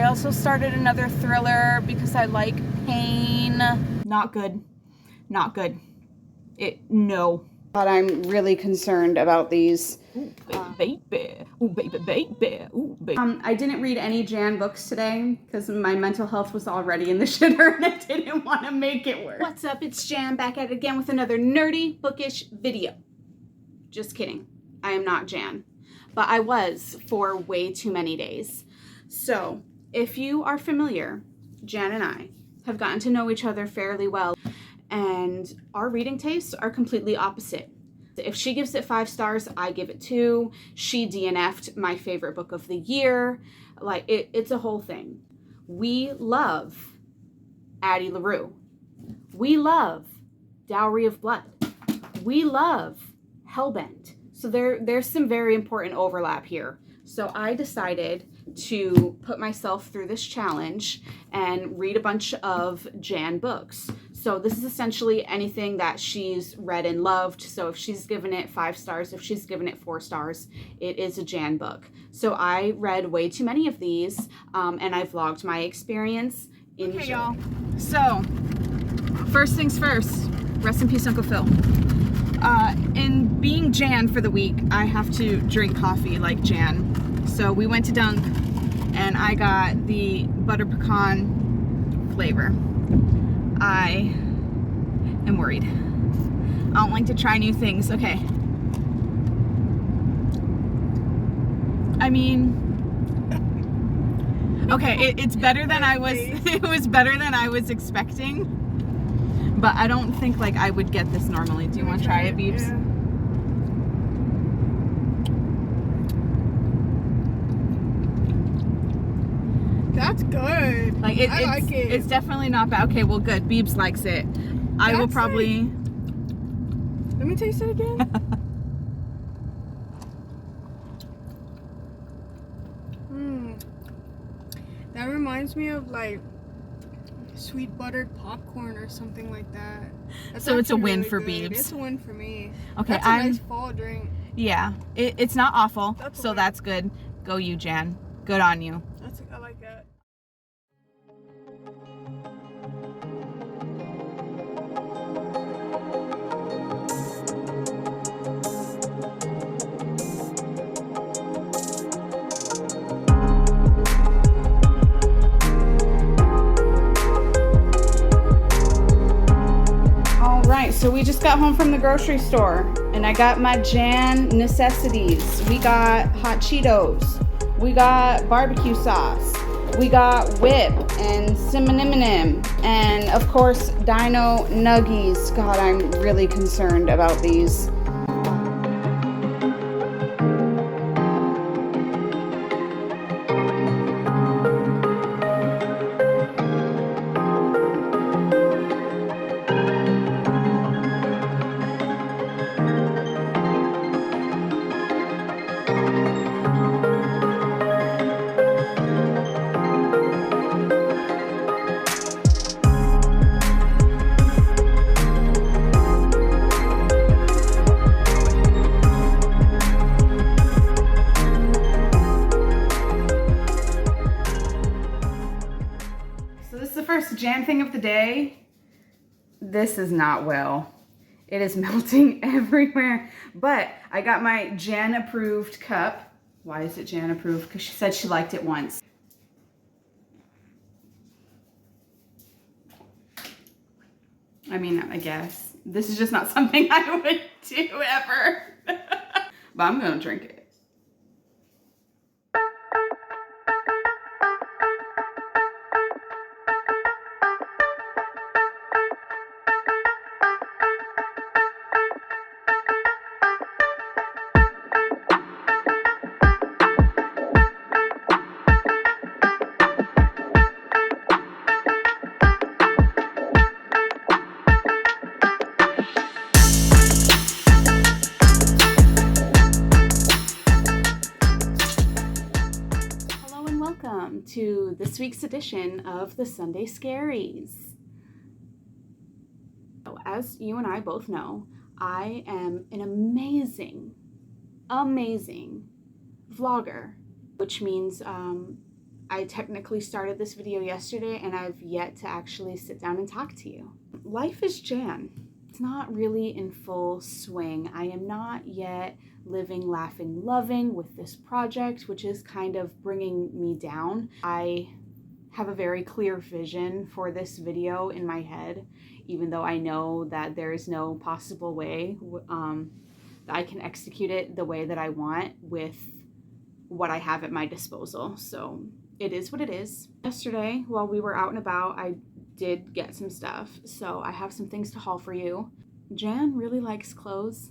I also started another thriller because I like pain. Not good. Not good. No. But I'm really concerned about these. Ooh, baby. Ooh, baby, baby. Ooh, baby. I didn't read any Jan books today because my mental health was already in the shitter and I didn't want to make it worse. What's up? It's Jan back at it again with another nerdy, bookish video. Just kidding. I am not Jan. But I was for way too many days. So, if you are familiar, Jan and I have gotten to know each other fairly well. And our reading tastes are completely opposite. If she gives it 5 stars, I give it 2. She DNF'd my favorite book of the year. Like, it's a whole thing. We love Addie LaRue. We love Dowry of Blood. We love Hellbent. So there's some very important overlap here. So I decided to put myself through this challenge and read a bunch of Jan books. So this is essentially anything that she's read and loved. So if she's given it 5 stars, if she's given it 4 stars, it is a Jan book. So I read way too many of these, and I vlogged my experience. Enjoy. Okay, y'all. So first things first, rest in peace, Uncle Phil. In being Jan for the week, I have to drink coffee like Jan. So we went to Dunk, and I got the butter pecan flavor. I am worried. I don't like to try new things. Okay. I mean, okay, it's better than I was, it was better than I was expecting, but I don't think like I would get this normally. Do you want to try it, Beebs? Yeah. That's good. Like I like it. It's definitely not bad. Okay, well, good. Beebs likes it. I will probably. Let me taste it again. That reminds me of like sweet buttered popcorn or something like that. That's so it's a win really for good. Beebs. It's a win for me. Okay, that's a nice fall drink. Yeah, it's not awful. That's good. Go you, Jan. Good on you. I like that. All right, so we just got home from the grocery store and I got my Jan necessities. We got hot Cheetos. We got barbecue sauce. We got whip and cinnamon and of course dino nuggies. God, I'm really concerned about these. Jan thing of the day, this is not well. It is melting everywhere, but I got my Jan approved cup. Why is it Jan approved? Because she said she liked it once. I mean, I guess. This is just not something I would do ever. But I'm gonna drink it. To this week's edition of the Sunday Scaries. So, as you and I both know, I am an amazing vlogger, which means I technically started this video yesterday and I've yet to actually sit down and talk to you. Life is Jan. It's not really in full swing. I am not yet living, laughing, loving with this project, which is kind of bringing me down. I have a very clear vision for this video in my head, even though I know that there is no possible way that I can execute it the way that I want with what I have at my disposal. So it is what it is. Yesterday, while we were out and about, I did get some stuff. So I have some things to haul for you. Jan really likes clothes.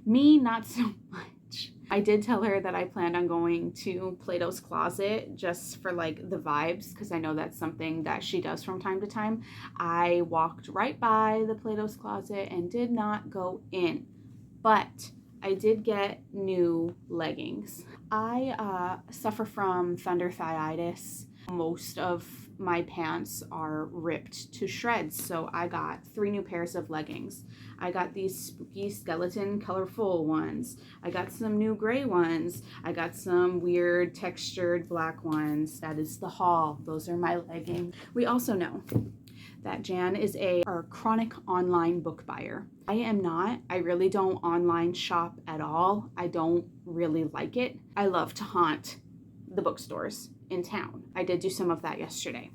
Me, not so much. I did tell her that I planned on going to Plato's Closet just for like the vibes, because I know that's something that she does from time to time. I walked right by the Plato's Closet and did not go in, but I did get new leggings. I suffer from thunder thighitis. Most of my pants are ripped to shreds, so I got 3 new pairs of leggings. I got these spooky skeleton colorful ones. I got some new gray ones. I got some weird textured black ones. That is the haul. Those are my leggings. We also know that Jan is a chronic online book buyer. I am not. I really don't online shop at all. I don't really like it. I love to haunt the bookstores in town. I did do some of that yesterday.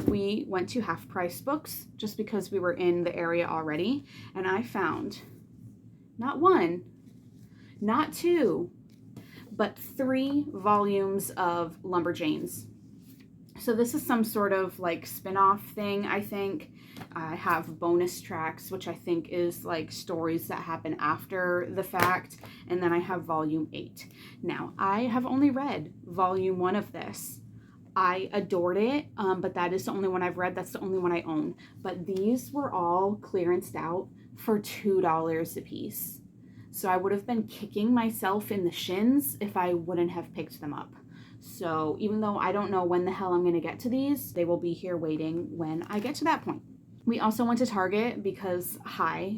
We went to Half Price Books just because we were in the area already, and I found not 1, not 2, but 3 volumes of Lumberjanes. So this is some sort of like spin-off thing, I think. I have bonus tracks, which I think is like stories that happen after the fact. And then I have volume 8. Now, I have only read volume 1 of this. I adored it, but that is the only one I've read. That's the only one I own. But these were all clearanced out for $2 a piece. So I would have been kicking myself in the shins if I wouldn't have picked them up. So even though I don't know when the hell I'm going to get to these, they will be here waiting when I get to that point. We also went to Target because,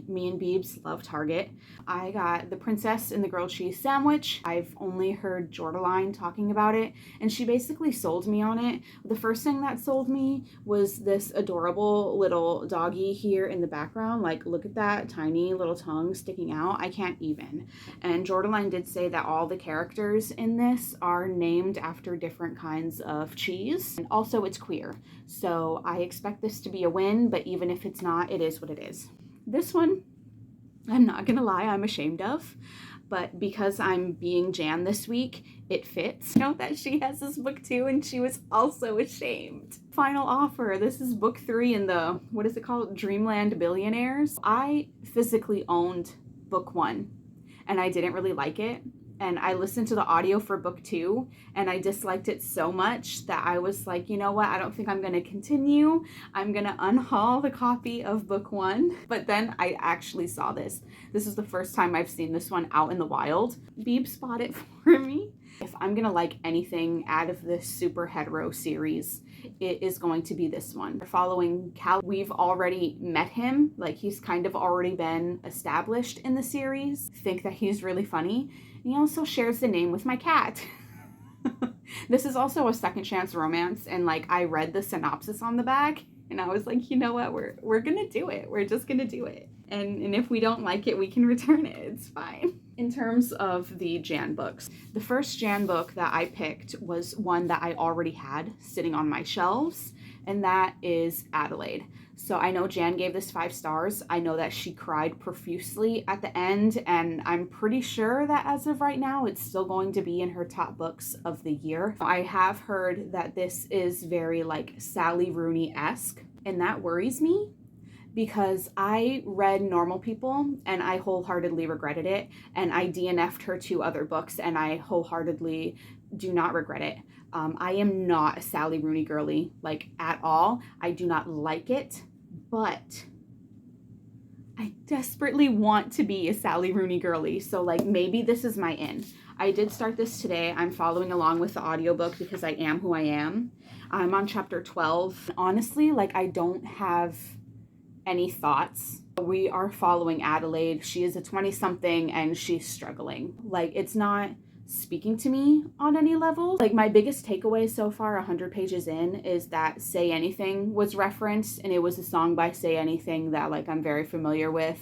me and Beebs love Target. I got the Princess and the Grilled Cheese Sandwich. I've only heard Jordaline talking about it, and she basically sold me on it. The first thing that sold me was this adorable little doggy here in the background. Like, look at that tiny little tongue sticking out. I can't even. And Jordaline did say that all the characters in this are named after different kinds of cheese. And also, it's queer. So I expect this to be a win, but even if it's not, it is what it is. This one, I'm not gonna lie, I'm ashamed of, but because I'm being Jan this week, it fits. Note that she has this book too, and she was also ashamed. Final offer. This is book 3 in the, what is it called? Dreamland Billionaires. I physically owned book 1, and I didn't really like it. And I listened to the audio for book 2, and I disliked it so much that I was like, you know what? I don't think I'm going to continue. I'm going to unhaul the copy of book 1. But then I actually saw this. This is the first time I've seen this one out in the wild. Beeb spot it for me. If I'm going to like anything out of this super hetero series, it is going to be this one. We're following Cal. We've already met him. Like, he's kind of already been established in the series. Think that he's really funny. He also shares the name with my cat. This is also a second chance romance, and like I read the synopsis on the back and I was like, you know what, we're gonna do it. We're just gonna do it. And if we don't like it, we can return it. It's fine. In terms of the Jan books, the first Jan book that I picked was one that I already had sitting on my shelves, and that is Adelaide. So I know Jan gave this 5 stars. I know that she cried profusely at the end, and I'm pretty sure that as of right now, it's still going to be in her top books of the year. I have heard that this is very like Sally Rooney-esque, and that worries me because I read Normal People and I wholeheartedly regretted it, and I DNF'd her 2 other books and I wholeheartedly do not regret it. I am not a Sally Rooney girly, like, at all. I do not like it, but I desperately want to be a Sally Rooney girly, so like maybe this is my in. I did start this today. I'm following along with the audiobook because I am who I am. I'm on chapter 12. Honestly, like, I don't have any thoughts. We are following Adelaide. She is a 20-something and she's struggling. Like, it's not speaking to me on any level. Like, my biggest takeaway so far, 100 pages in, is that Say Anything was referenced, and it was a song by Say Anything that, like, I'm very familiar with.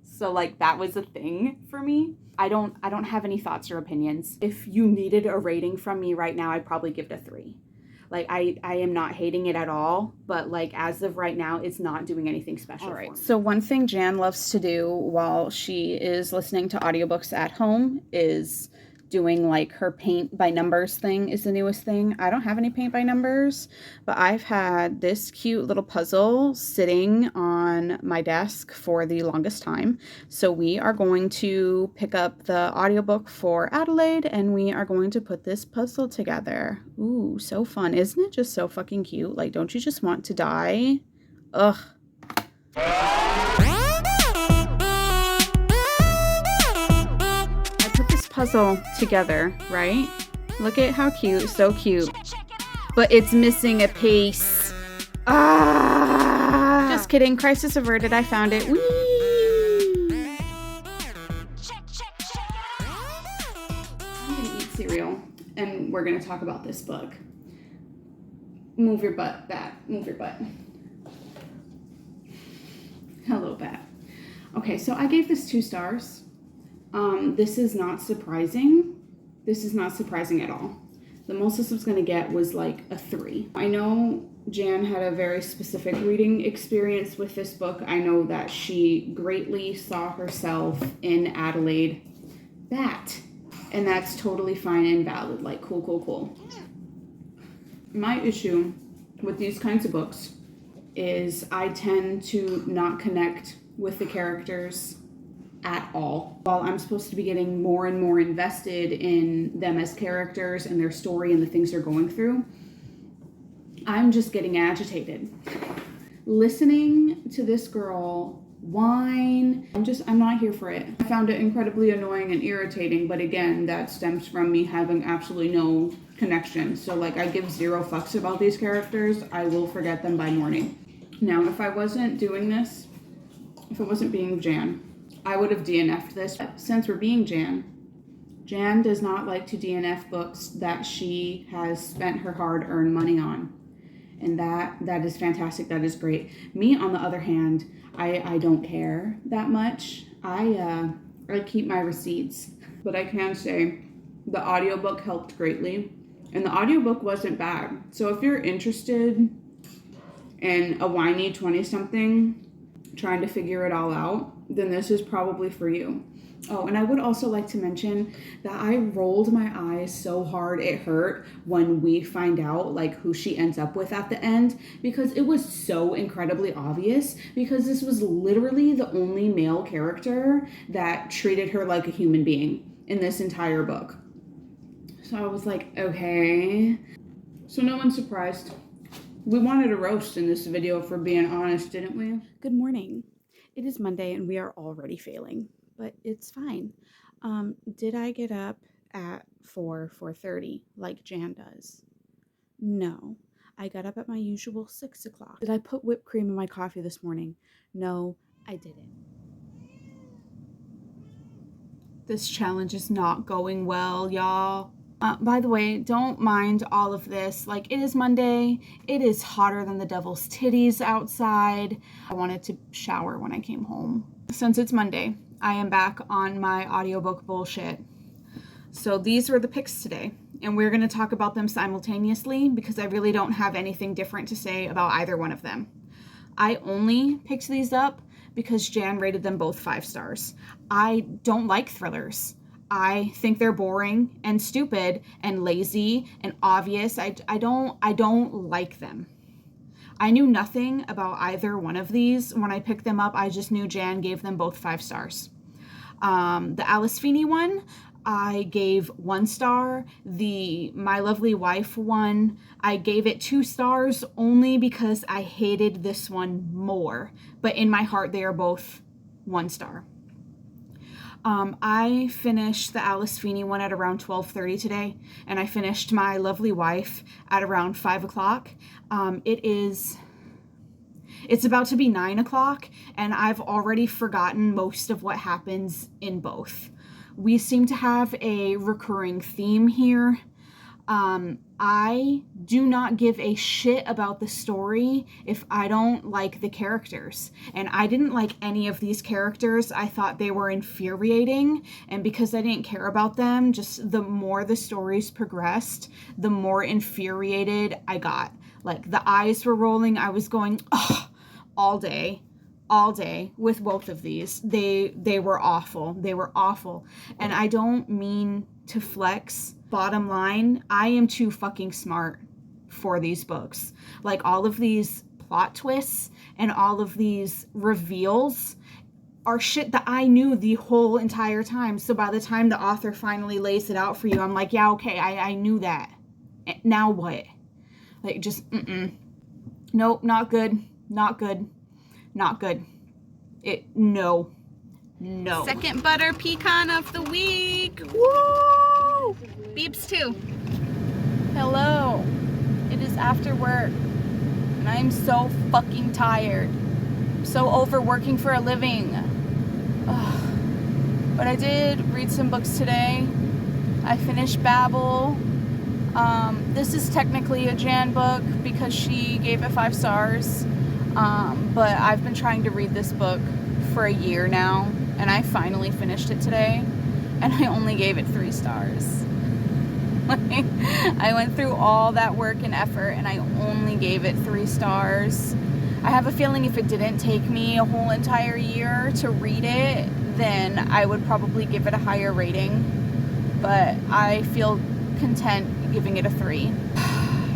So, like, that was a thing for me. I don't have any thoughts or opinions. If you needed a rating from me right now, I'd probably give it a 3. Like, I am not hating it at all, but, like, as of right now, it's not doing anything special for me. So one thing Jan loves to do while she is listening to audiobooks at home is doing, like, her paint by numbers thing is the newest thing. I don't have any paint by numbers, but I've had this cute little puzzle sitting on my desk for the longest time. So we are going to pick up the audiobook for Adelaide, and we are going to put this puzzle together. Ooh, so fun. Isn't it just so fucking cute? Like, don't you just want to die? Ugh. Puzzle together, right? Look at how cute, so cute. But it's missing a piece. Ah! Just kidding, crisis averted, I found it. Whee! I'm gonna eat cereal, and we're gonna talk about this book. Move your butt, Bat. Move your butt. Hello, Bat. Okay, so I gave this 2 stars. This is not surprising. This is not surprising at all. The most this was going to get was like a 3. I know Jan had a very specific reading experience with this book. I know that she greatly saw herself in Adelaide Bat, and that's totally fine and valid. Like, cool. My issue with these kinds of books is I tend to not connect with the characters at all. While I'm supposed to be getting more and more invested in them as characters and their story and the things they're going through, I'm just getting agitated. Listening to this girl whine, I'm not here for it. I found it incredibly annoying and irritating, but again, that stems from me having absolutely no connection. So, like, I give 0 fucks about these characters. I will forget them by morning. Now, if I wasn't doing this, if it wasn't being Jan, I would have DNF'd this. Since we're being Jan does not like to DNF books that she has spent her hard-earned money on. And that is fantastic. That is great. Me, on the other hand, I don't care that much. I keep my receipts. But I can say the audiobook helped greatly. And the audiobook wasn't bad. So if you're interested in a whiny 20-something trying to figure it all out, then this is probably for you. Oh, and I would also like to mention that I rolled my eyes so hard it hurt when we find out, like, who she ends up with at the end, because it was so incredibly obvious, because this was literally the only male character that treated her like a human being in this entire book. So I was like, okay. So no one's surprised. We wanted a roast in this video, for being honest, didn't we? Good morning. It is Monday and we are already failing, but it's fine. Did I get up at 4:30 like Jan does? No. I got up at my usual 6 o'clock. Did I put whipped cream in my coffee this morning? No, I didn't. This challenge is not going well, y'all. By the way, don't mind all of this. Like, it is Monday. It is hotter than the devil's titties outside. I wanted to shower when I came home. Since it's Monday, I am back on my audiobook bullshit. So these were the picks today, and we're going to talk about them simultaneously because I really don't have anything different to say about either one of them. I only picked these up because Jan rated them both 5 stars. I don't like thrillers. I think they're boring and stupid and lazy and obvious. I don't like them. I knew nothing about either one of these. When I picked them up, I just knew Jan gave them both 5 stars. The Alice Feeney one, I gave 1 star. The My Lovely Wife one, I gave it 2 stars only because I hated this one more. But in my heart, they are both 1 star. I finished the Alice Feeney one at around 12:30 today, and I finished My Lovely Wife at around 5 o'clock. It's about to be 9 o'clock, and I've already forgotten most of what happens in both. We seem to have a recurring theme here. I do not give a shit about the story if I don't like the characters. And I didn't like any of these characters. I thought they were infuriating. And because I didn't care about them, just the more the stories progressed, the more infuriated I got. Like, the eyes were rolling. I was going, ugh, all day with both of these. They were awful. They were awful. And I don't mean to flex. Bottom line, I am too fucking smart for these books. Like, all of these plot twists and all of these reveals are shit that I knew the whole entire time. So by the time the author finally lays it out for you, I'm like, yeah, okay, I knew that. Now what? Like, just, nope, not good, not good, not good. No. Second butter pecan of the week. Woo! Beeps too. Hello. It is after work, and I'm so fucking tired. I'm so overworking for a living. Ugh. But I did read some books today. I finished Babel. This is technically a Jan book because she gave it 5 stars. But I've been trying to read this book for a year now, and I finally finished it today, and I only gave it 3 stars. Like, I went through all that work and effort, and I only gave it 3 stars. I have a feeling if it didn't take me a whole entire year to read it, then I would probably give it a higher rating, but I feel content giving it a 3.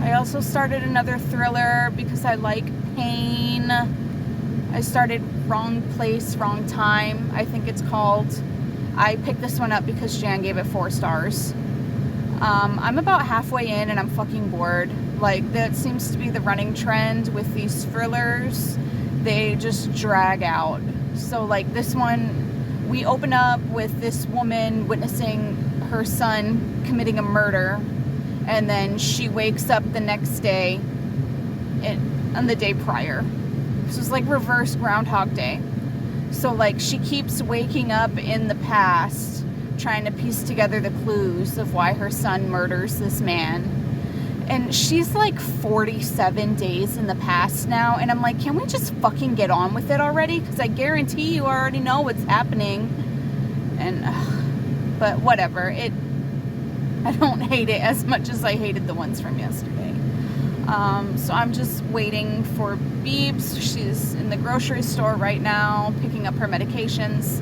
I also started another thriller because I like pain. I started Wrong Place, Wrong Time, I think it's called. I picked this one up because Jan gave it 4 stars. I'm about halfway in and I'm fucking bored. Like, that seems to be the running trend with these thrillers. They just drag out. So, like, this one, we open up with this woman witnessing her son committing a murder, and then she wakes up the next day on the day prior. This is like reverse Groundhog Day. So, like, she keeps waking up in the past, trying to piece together the clues of why her son murders this man. And she's like 47 days in the past now, and I'm like, can we just fucking get on with it already? Because I guarantee you already know what's happening. And but whatever, I don't hate it as much as I hated the ones from yesterday. So I'm just waiting for Beeps. She's in the grocery store right now picking up her medications.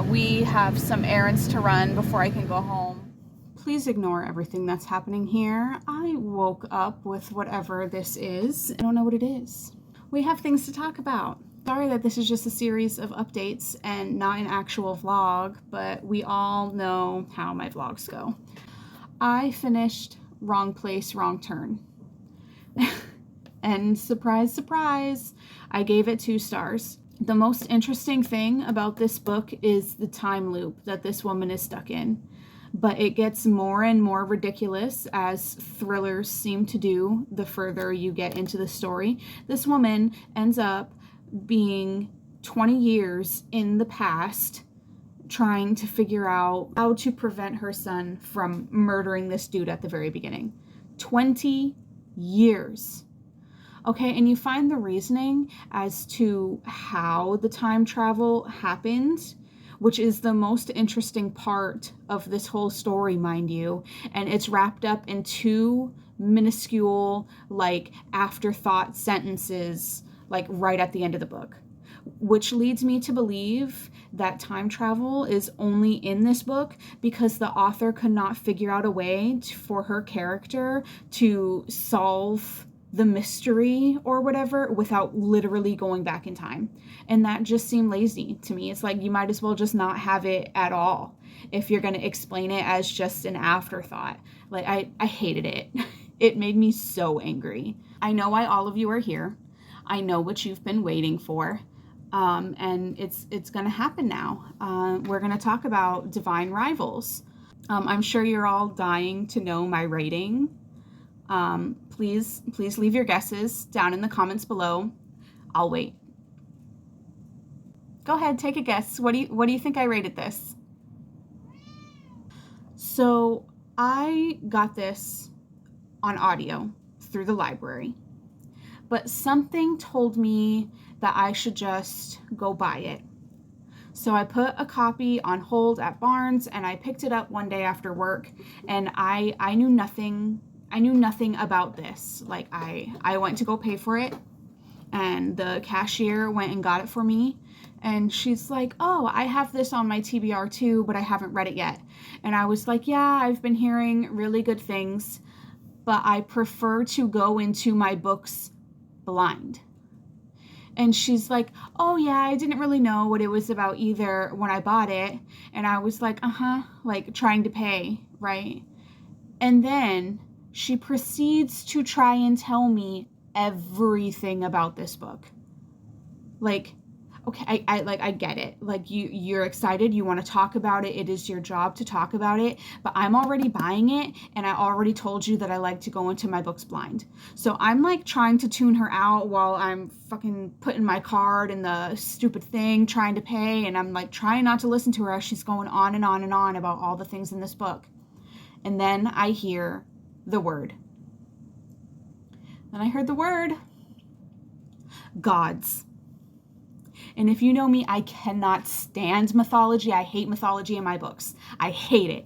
We have some errands to run before I can go home. Please ignore everything that's happening here. I woke up with whatever this is. I don't know what it is. We have things to talk about. Sorry that this is just a series of updates and not an actual vlog, but we all know how my vlogs go. I finished Wrong Place, Wrong Turn. And surprise, surprise, I gave it 2 stars. The most interesting thing about this book is the time loop that this woman is stuck in. But it gets more and more ridiculous, as thrillers seem to do the further you get into the story. This woman ends up being 20 years in the past, trying to figure out how to prevent her son from murdering this dude at the very beginning. 20 years. Okay, and you find the reasoning as to how the time travel happened, which is the most interesting part of this whole story, mind you. And it's wrapped up in 2 minuscule, like, afterthought sentences, like, right at the end of the book. Which leads me to believe that time travel is only in this book because the author could not figure out a way for her character to solve the mystery or whatever without literally going back in time. And that just seemed lazy to me. It's like, you might as well just not have it at all if you're going to explain it as just an afterthought. Like, I hated it. It made me so angry. I know why all of you are here. I know what you've been waiting for. And it's going to happen now. We're going to talk about Divine Rivals. I'm sure you're all dying to know my rating. Please leave your guesses down in the comments below. I'll wait. Go ahead, take a guess. What do you think I rated this? So I got this on audio through the library, but something told me that I should just go buy it. So I put a copy on hold at Barnes, and I picked it up one day after work, and I knew nothing. I knew nothing about this. Like I went to go pay for it, and the cashier went and got it for me. And she's like, oh, I have this on my TBR too, but I haven't read it yet. And I was like, yeah, I've been hearing really good things, but I prefer to go into my books blind. And she's like, oh yeah, I didn't really know what it was about either when I bought it. And I was like, like trying to pay, right? And then she proceeds to try and tell me everything about this book. Like, okay, I get it. Like you're excited, you want to talk about it. It is your job to talk about it, but I'm already buying it, and I already told you that I like to go into my books blind. So I'm like trying to tune her out while I'm fucking putting my card in the stupid thing, trying to pay, and I'm like trying not to listen to her as she's going on and on and on about all the things in this book. And then I hear the word. Then I heard the word gods. And if you know me, I cannot stand mythology. I hate mythology in my books. I hate it.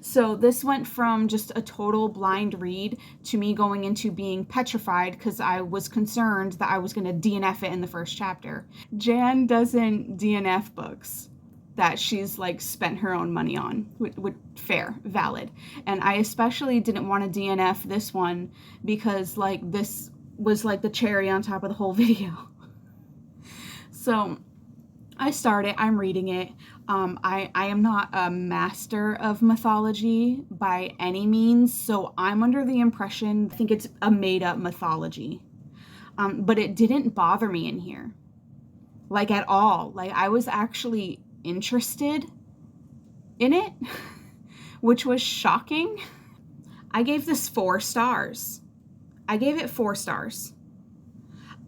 So this went from just a total blind read to me going into being petrified because I was concerned that I was going to DNF it in the first chapter. Jan doesn't DNF books that she's like spent her own money on. Fair, valid. And I especially didn't want to DNF this one because like this was like the cherry on top of the whole video. So I started, I'm reading it. I am not a master of mythology by any means, so I'm under the impression, I think it's a made-up mythology. But it didn't bother me in here, like at all. Like I was actually interested in it, which was shocking. I gave this 4 stars. I gave it 4 stars.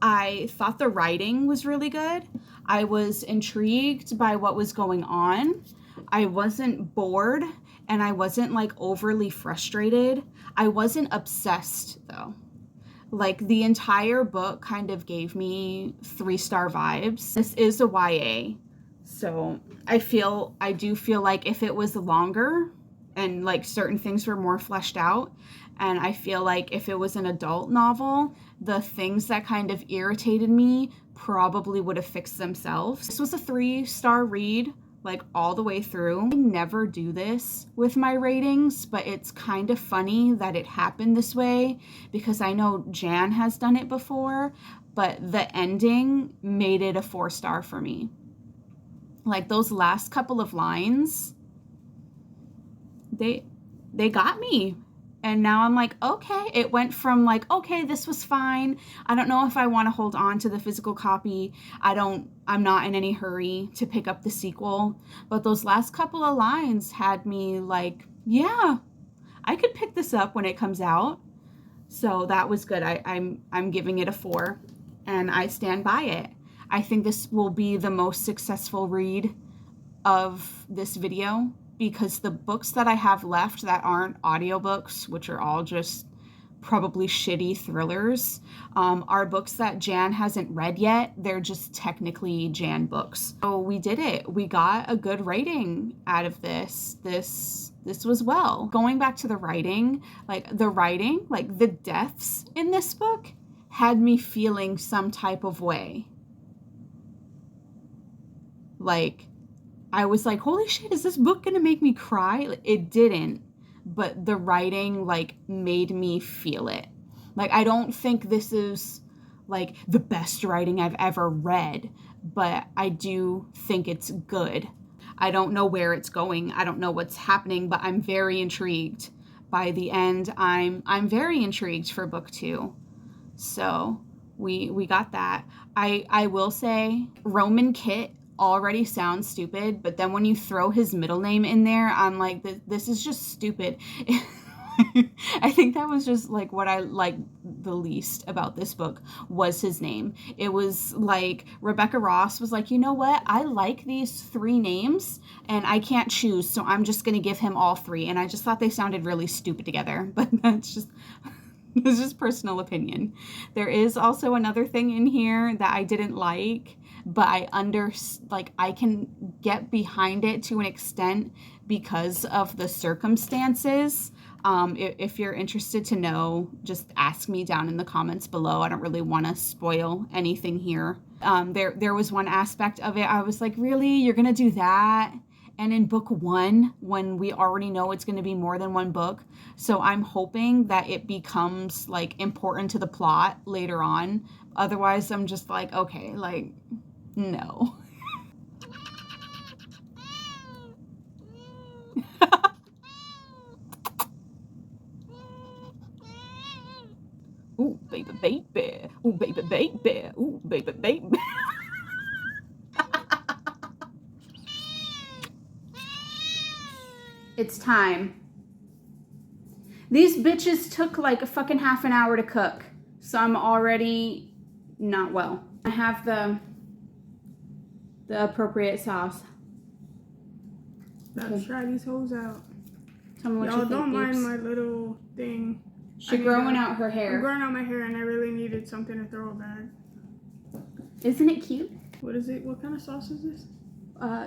I thought the writing was really good. I was intrigued by what was going on. I wasn't bored, and I wasn't like overly frustrated. I wasn't obsessed though. Like the entire book kind of gave me 3-star vibes. This is a YA, so I do feel like if it was longer and like certain things were more fleshed out, and I feel like if it was an adult novel, the things that kind of irritated me probably would have fixed themselves. This was a 3-star read, like all the way through. I never do this with my ratings, but it's kind of funny that it happened this way because I know Jan has done it before, but the ending made it a 4-star for me. Like those last couple of lines, they got me. And now I'm like, okay, it went from like, okay, this was fine. I don't know if I want to hold on to the physical copy. I'm not in any hurry to pick up the sequel. But those last couple of lines had me like, yeah, I could pick this up when it comes out. So that was good. I'm giving it a 4, and I stand by it. I think this will be the most successful read of this video, because the books that I have left that aren't audiobooks, which are all just probably shitty thrillers, are books that Jan hasn't read yet. They're just technically Jan books. So we did it. We got a good rating out of this. This was well. Going back to the writing, like the deaths in this book had me feeling some type of way. Like, I was like, holy shit, is this book gonna make me cry? Like, it didn't, but the writing like made me feel it. Like, I don't think this is like the best writing I've ever read, but I do think it's good. I don't know where it's going. I don't know what's happening, but I'm very intrigued. By the end, I'm very intrigued for book 2. So we got that. I will say Roman Kit already sounds stupid, but then when you throw his middle name in there, I'm like, this is just stupid. I think that was just like what I liked the least about this book was his name. It was like Rebecca Ross was like, you know what? I like these 3 names and I can't choose, so I'm just going to give him all 3. And I just thought they sounded really stupid together, but that's just this is personal opinion. There is also another thing in here that I didn't like, but I can get behind it to an extent because of the circumstances. If you're interested to know, just ask me down in the comments below. I don't really want to spoil anything here. There was one aspect of it I was like, really? You're gonna do that? And in book 1, when we already know it's going to be more than 1 book, so I'm hoping that it becomes like important to the plot later on. Otherwise, I'm just like, okay, like, no. Ooh, baby, baby. Ooh, baby, baby. Ooh, baby, baby. It's time. These bitches took like a fucking half an hour to cook, so I'm already not well. I have the appropriate sauce. Let's try these hoes out. Tell me what you Y'all think, don't mind peeps. my little thing. She's growing out her hair. I'm growing out my hair and I really needed something to throw back. Isn't it cute? What is it? What kind of sauce is this?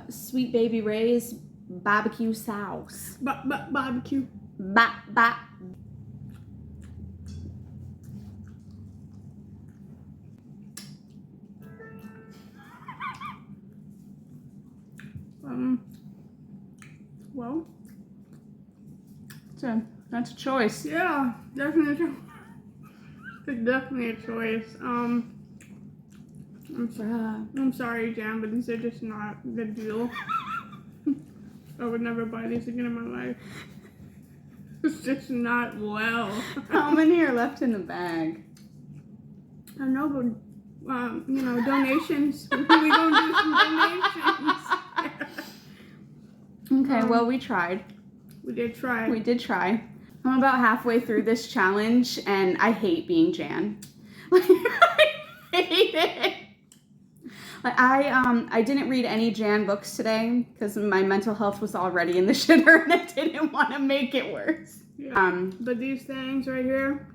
Sweet Baby Ray's barbecue sauce. Barbecue. Ba. Well. That's a choice. Yeah, definitely. It's definitely a choice. I'm sorry, Jan, but these are just not the deal. I would never buy these again in my life. It's just not well. How many are left in the bag? I know, but donations. We gonna do some donations. Okay, well, we tried. We did try. We did try. I'm about halfway through this challenge, and I hate being Jan. Like, I hate it. Like, I didn't read any Jan books today because my mental health was already in the shitter, and I didn't want to make it worse. Yeah. But these things right here,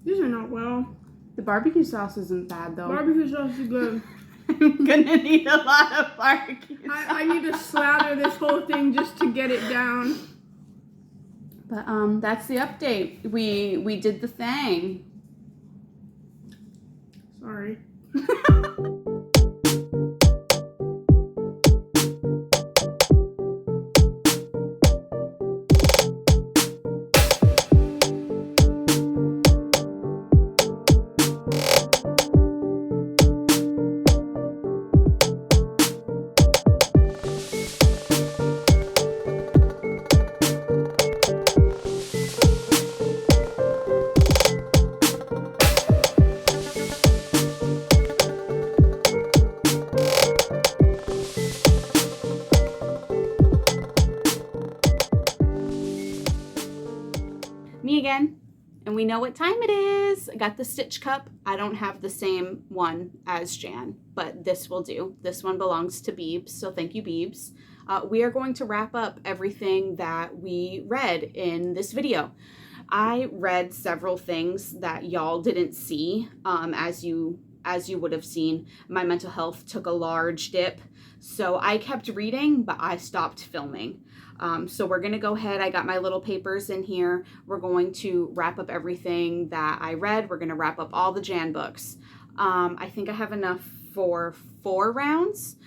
these are not well. The barbecue sauce isn't bad, though. Barbecue sauce is good. I'm gonna need a lot of barbecue sauce. I need to slather this whole thing just to get it down. But that's the update. We did the thing. Sorry. Me again, and we know what time it is. I got the Stitch cup. I don't have the same one as Jan, but this will do. This one belongs to Beebs, so thank you, Beebs. We are going to wrap up everything that we read in this video. I read several things that y'all didn't see. As you would have seen, my mental health took a large dip, so I kept reading, but I stopped filming. So we're going to go ahead. I got my little papers in here. We're going to wrap up everything that I read. We're going to wrap up all the Jan books. I think I have enough for 4 rounds.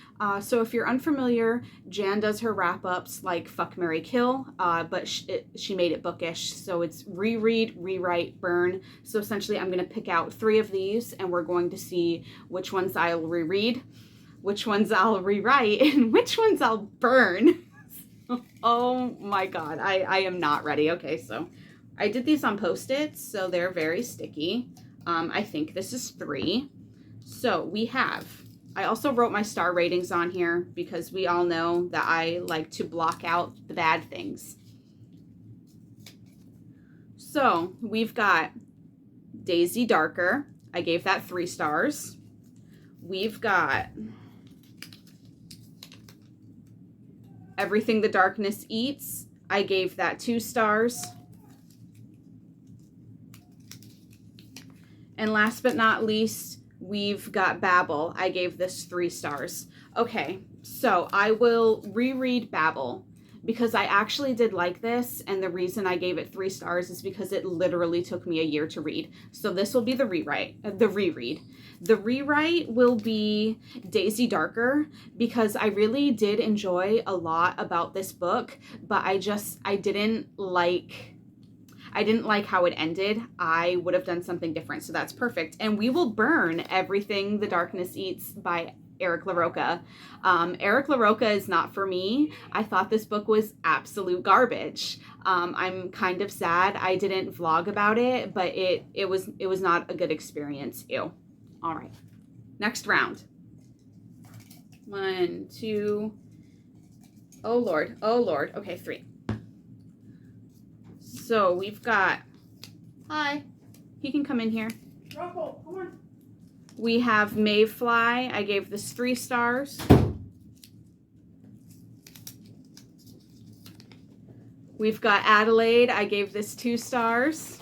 So if you're unfamiliar, Jan does her wrap-ups like Fuck, Marry, Kill, but she made it bookish. So it's reread, rewrite, burn. So essentially I'm going to pick out 3 of these, and we're going to see which ones I'll reread, which ones I'll rewrite, and which ones I'll burn. Oh my god, I am not ready. Okay, so I did these on Post-its, so they're very sticky. I think this is 3. So we have, I also wrote my star ratings on here because we all know that I like to block out the bad things. So we've got Daisy Darker. I gave that 3 stars. We've got Everything the Darkness Eats. I gave that 2 stars. And last but not least, we've got Babel. I gave this 3 stars. Okay, so I will reread Babel because I actually did like this, and the reason I gave it 3 stars is because it literally took me a year to read. So this will be the reread. The rewrite will be Daisy Darker because I really did enjoy a lot about this book, but I didn't like how it ended. I would have done something different, so that's perfect. And we will burn Everything the Darkness Eats by Eric LaRocca. Eric LaRocca is not for me. I thought this book was absolute garbage. I'm kind of sad I didn't vlog about it, but it was not a good experience. Ew. All right, next round. 1, 2, oh Lord, okay, 3. So we've got, hi, he can come in here. Rocco, come on. We have Mayfly. I gave this 3 stars. We've got Adelaide. I gave this 2 stars.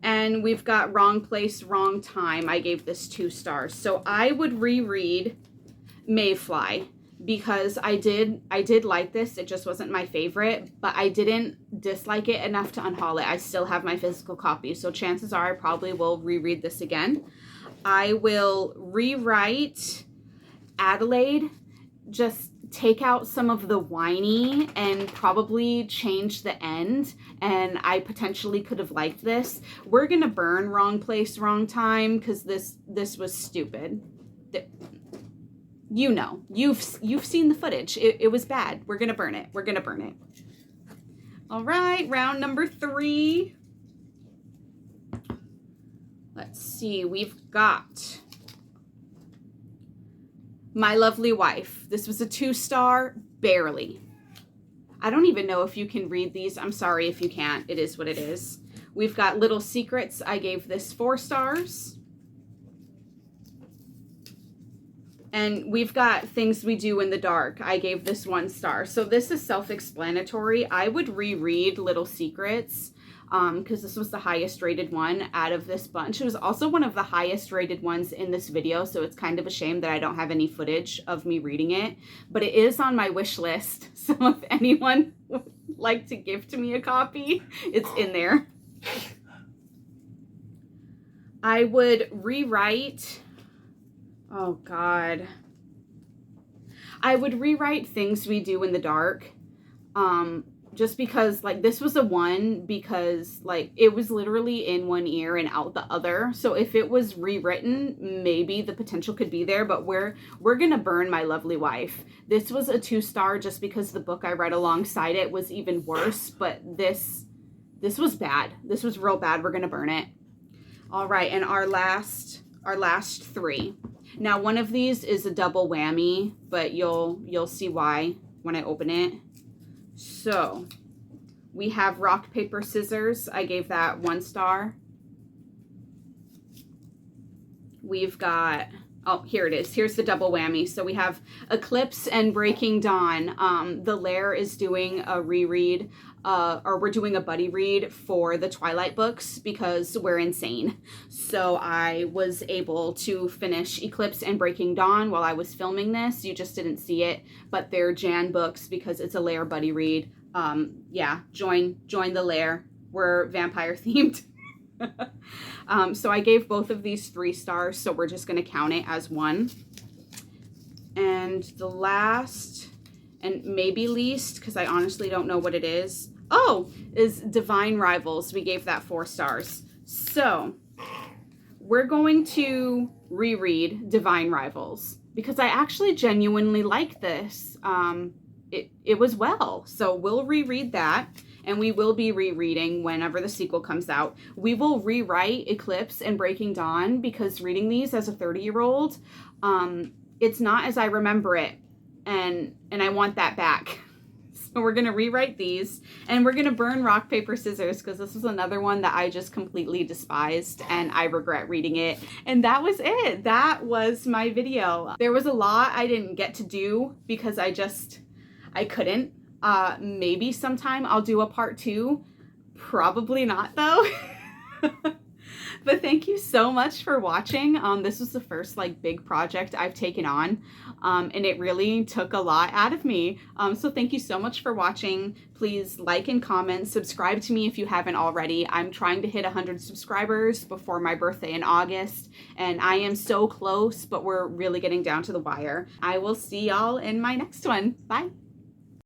And we've got Wrong Place, Wrong Time. I gave this 2 stars. So I would reread Mayfly because I did like this. It just wasn't my favorite, but I didn't dislike it enough to unhaul it. I still have my physical copy, so chances are I probably will reread this again. I will rewrite Adelaide, just take out some of the whiny and probably change the end, and I potentially could have liked this. We're gonna burn Wrong Place, Wrong Time because this was stupid. You know, you've seen the footage. It was bad. We're gonna burn it. We're gonna burn it. All right, round number 3. Let's see, we've got My Lovely Wife. This was a 2 star, barely. I don't even know if you can read these. I'm sorry if you can't. It is what it is. We've got Little Secrets. I gave this 4 stars. And we've got Things We Do in the Dark. I gave this 1 star. So this is self-explanatory. I would reread Little Secrets because this was the highest rated one out of this bunch. It was also one of the highest rated ones in this video, so it's kind of a shame that I don't have any footage of me reading it. But it is on my wish list, so if anyone would like to gift me a copy, it's in there. I would rewrite... Oh, God. I would rewrite Things We Do in the Dark. Just because, like, this was a 1 because, like, it was literally in one ear and out the other. So if it was rewritten, maybe the potential could be there. But we're going to burn My Lovely Wife. This was a 2 star just because the book I read alongside it was even worse. But this was bad. This was real bad. We're going to burn it. All right. And our last 3. Now, one of these is a double whammy, but you'll see why when I open it. So, we have Rock, Paper, Scissors. I gave that 1 star. We've got, oh, here it is. Here's the double whammy. So we have Eclipse and Breaking Dawn. The Lair is doing a reread, or we're doing a buddy read for the Twilight books because we're insane. So I was able to finish Eclipse and Breaking Dawn while I was filming this. You just didn't see it, but they're Jan books because it's a Lair buddy read. Yeah, join the Lair. We're vampire themed. So I gave both of these 3 stars, so we're just going to count it as 1. And the last, and maybe least, because I honestly don't know what it is, is Divine Rivals. We gave that 4 stars. So we're going to reread Divine Rivals because I actually genuinely like this. It was well, so we'll reread that. And we will be rereading whenever the sequel comes out. We will rewrite Eclipse and Breaking Dawn because reading these as a 30-year-old, it's not as I remember it. And I want that back. So we're going to rewrite these, and we're going to burn rock, paper, scissors, because this was another one that I just completely despised and I regret reading it. And that was it. That was my video. There was a lot I didn't get to do because I couldn't. Maybe sometime I'll do a part 2. Probably not though. But thank you so much for watching. This was the first like big project I've taken on, and it really took a lot out of me. So thank you so much for watching. Please like and comment, subscribe to me if you haven't already. I'm trying to hit 100 subscribers before my birthday in August, and I am so close, but we're really getting down to the wire. I will see y'all in my next one. Bye.